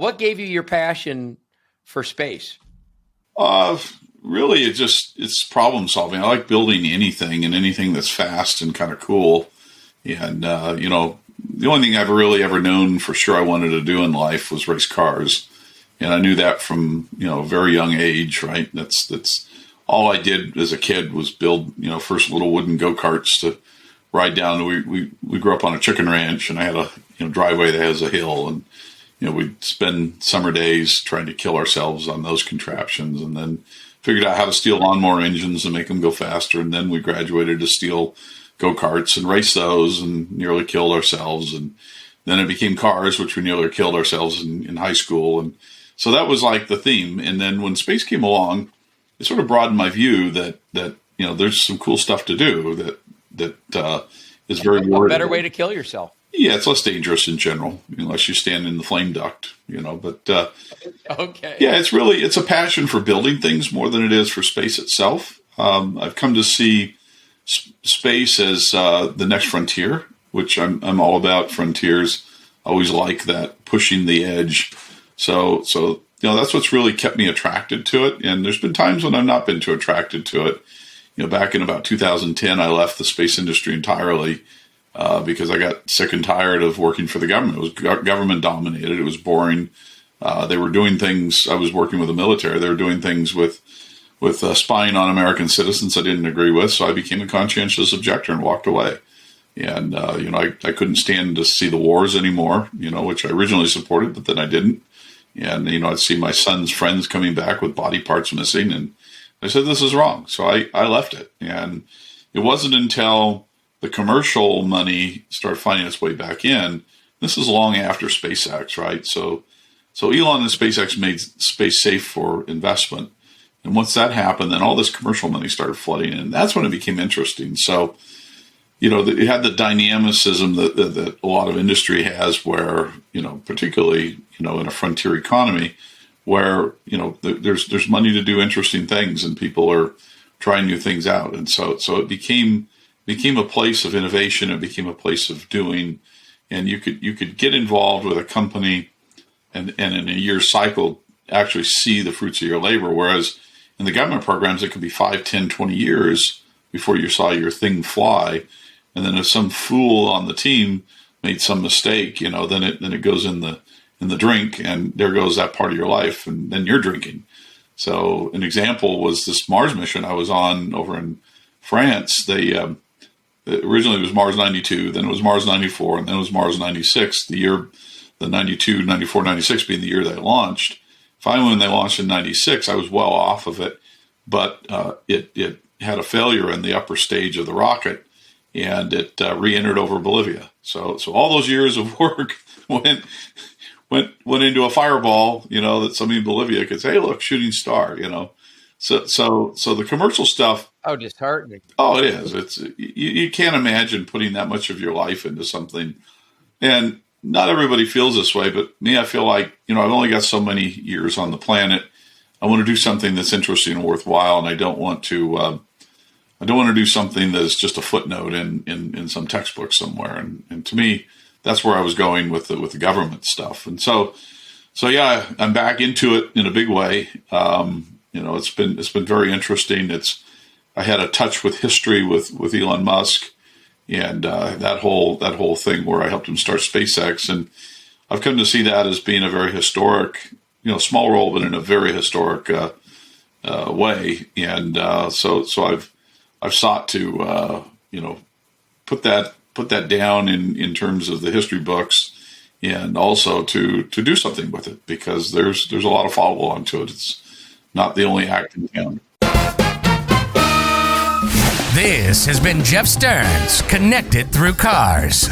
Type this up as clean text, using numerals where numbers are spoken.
What gave you your passion for space? Really, it's problem solving. I like building anything and anything that's fast and kind of cool. And, the only thing I've really ever known for sure I wanted to do in life was race cars. And I knew that from, a very young age, right? That's all I did as a kid was build, first little wooden go-karts to ride down. We grew up on a chicken ranch, and I had a driveway that has a hill, and we'd spend summer days trying to kill ourselves on those contraptions, and then figured out how to steal lawnmower engines and make them go faster. And then we graduated to steal go-karts and race those and nearly killed ourselves. And then it became cars, which we nearly killed ourselves in high school. And so that was like the theme. And then when space came along, it sort of broadened my view that there's some cool stuff to do that is very a better way to kill yourself. Yeah, it's less dangerous in general, unless you stand in the flame duct, but okay. Yeah, it's a passion for building things more than it is for space itself. I've come to see space as the next frontier, which I'm all about. Frontiers. I always like that, pushing the edge. So that's what's really kept me attracted to it. And there's been times when I've not been too attracted to it. Back in about 2010, I left the space industry entirely because I got sick and tired of working for the government. It was government dominated. It was boring. They were doing things. I was working with the military. They were doing things with spying on American citizens I didn't agree with. So I became a conscientious objector and walked away. And, I couldn't stand to see the wars anymore, which I originally supported, but then I didn't. And, I'd see my son's friends coming back with body parts missing. And I said, this is wrong. So I left it. And it wasn't until the commercial money started finding its way back in. This is long after SpaceX, right? So Elon and SpaceX made space safe for investment. And once that happened, then all this commercial money started flooding in. That's when it became interesting. So, it had the dynamicism that a lot of industry has where, particularly, in a frontier economy where, there's money to do interesting things and people are trying new things out. And so it became a place of innovation. It became a place of doing, and you could get involved with a company and in a year's cycle actually see the fruits of your labor. Whereas in the government programs, it could be 5, 10, 20 years before you saw your thing fly. And then if some fool on the team made some mistake, then it goes in the drink, and there goes that part of your life, and then you're drinking. So an example was this Mars mission I was on over in France. They originally it was Mars 92, then it was Mars 94, and then it was Mars 96. The 92, 94, 96 being the year they launched. Finally, when they launched in 96, I was well off of it, but it had a failure in the upper stage of the rocket, and it re-entered over Bolivia. So all those years of work went into a fireball, that somebody in Bolivia could say, hey, look, shooting star, So the commercial stuff. Oh, disheartening. Oh, it is. It's you can't imagine putting that much of your life into something. And not everybody feels this way, but me, I feel like, I've only got so many years on the planet. I want to do something that's interesting and worthwhile, and I don't want to do something that is just a footnote in some textbook somewhere. And to me, that's where I was going with the government stuff. And so yeah, I'm back into it in a big way. It's been very interesting. I had a touch with history with Elon Musk and that whole thing where I helped him start SpaceX. And I've come to see that as being a very historic, small role, but in a very historic way. And so I've sought to put that down in terms of the history books, and also to do something with it, because there's a lot of follow on to it. It's not the only act in town. This has been Jeff Stearns, Connected Through Cars.